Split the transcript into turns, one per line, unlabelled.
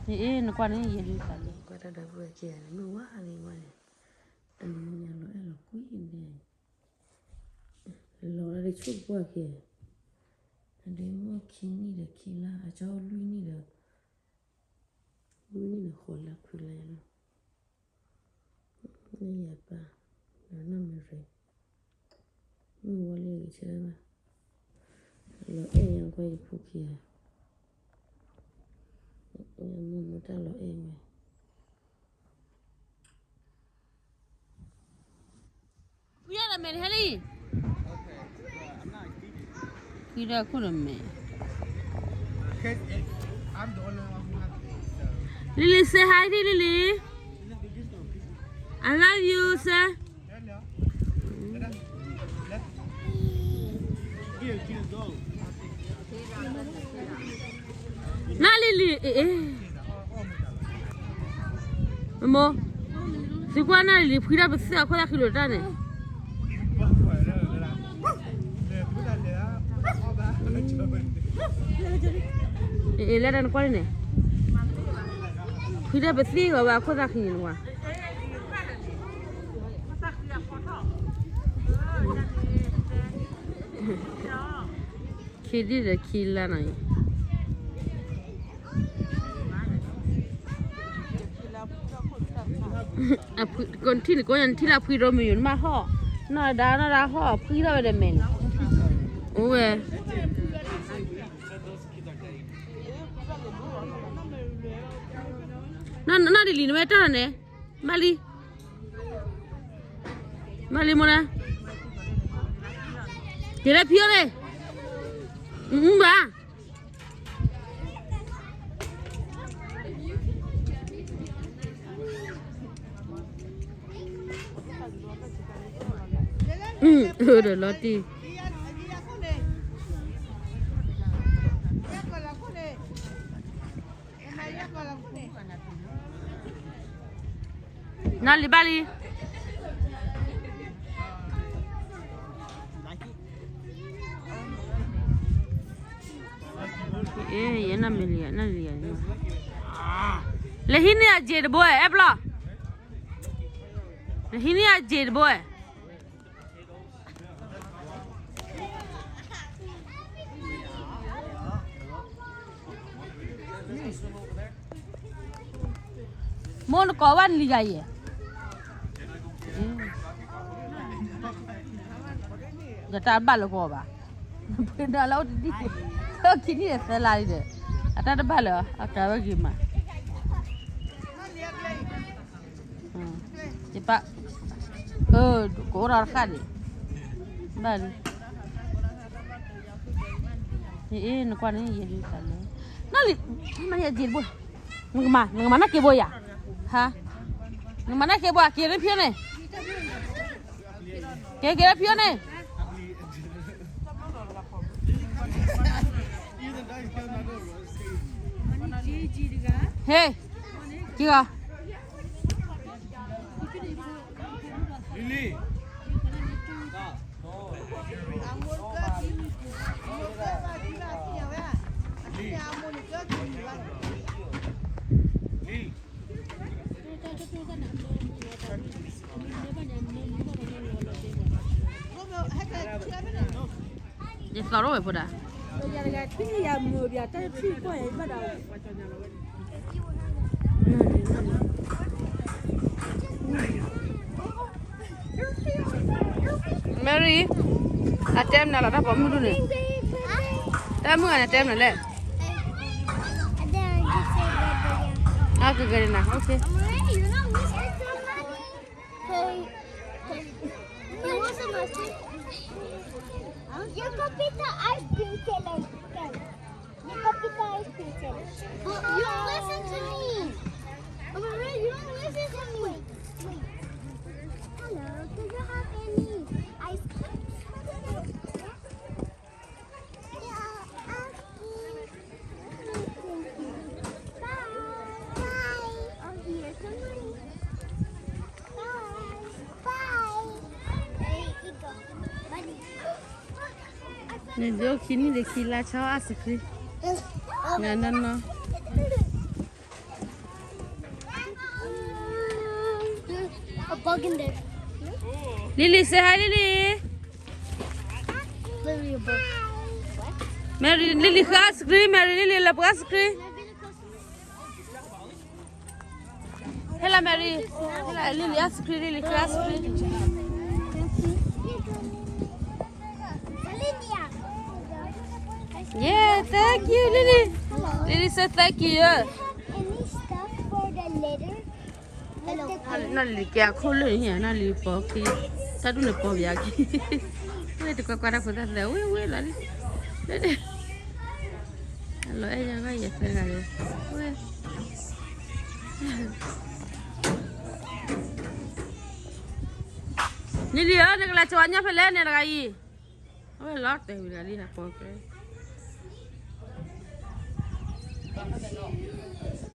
no quan ni ye ta le.
Qua ta đã vừa chè nó quá đi ngoài. Anh nhà nó là quý này. Lo ra chút qua kìa. Anh đi mua kính đi được kính là cho lui đi được. Lui đi được khổ lạc khử lại nó. Này ya ba. Nó nằm rồi. Nó qua liền cái mà. Lo em quay phụ kìa. Em mua một ta lo em này.
Quý là mẹ Heli. Quý là cô là mẹ. Lily, say hi to Lily. I love you, sir. Na Lily, Mamo, si qua na Lily, quý là bác sĩ à, có là khi lột ra này. Ela dan kwani ne. Quý là bác sĩ à, có là khi lột ra. Khi đi là khi là này. Còn thì có nhận thì là quý rồi mình mà họ nó đã họ quý rồi để mình ôi nó đi liền với tao này Mali mua nè cái này phiêu này ba rồi lót đi Nali bali ye na milia na lia lehini a jed boy ebla lehini a jed boy Mon có văn gì vậy? Giờ ta bắt được không bà? Bây giờ lâu đi, khi này sẽ lại đi. Ta đã bắt được, ta bắt gì mà? Chị bà, cố ra khác đi. Bắt đi. Nó quan gì vậy? Nó đi, mà nhà gì bữa? Nggak mana ke boy ya? Ha? Nggak mana ke boy? Kira pion ne? Kira pion ne? Hey, kira? Lily. Ye caro vậy phụ đã. Mary, atem nào là đã bỏ mua này. Ta mua này atem này lên. Okay, good enough. Okay.
Your kapita ice cream seller. Your kapita ice cream seller. You don't listen to me. You don't listen to me. Wait. Hello, do you have any ice cream?
Nè giờ khi này để khi là cháu ăn sữa nè nó
in there.
Lily, say hi, Lily.
Lily above. What?
Mary, Lily, ice cream. Mary, Lily, love ice cream. Hello, Mary. Hello, Lily, ice cream. Lily, ice cream. Yeah, thank you, Lily. Lily said thank you.
Any stuff for the litter?
Nó lì kẹo khô lưỡi nhỉ, nó lì bỏ khi ta đúng là bỏ việc khi đây thì qua đây phải ta lấy quên là đi đây lỗi em cái gì phải là quên Lily ơi, đừng là cho anh nhá phải lên này là cái gì? Ôi lót đây là đi học bỏ cái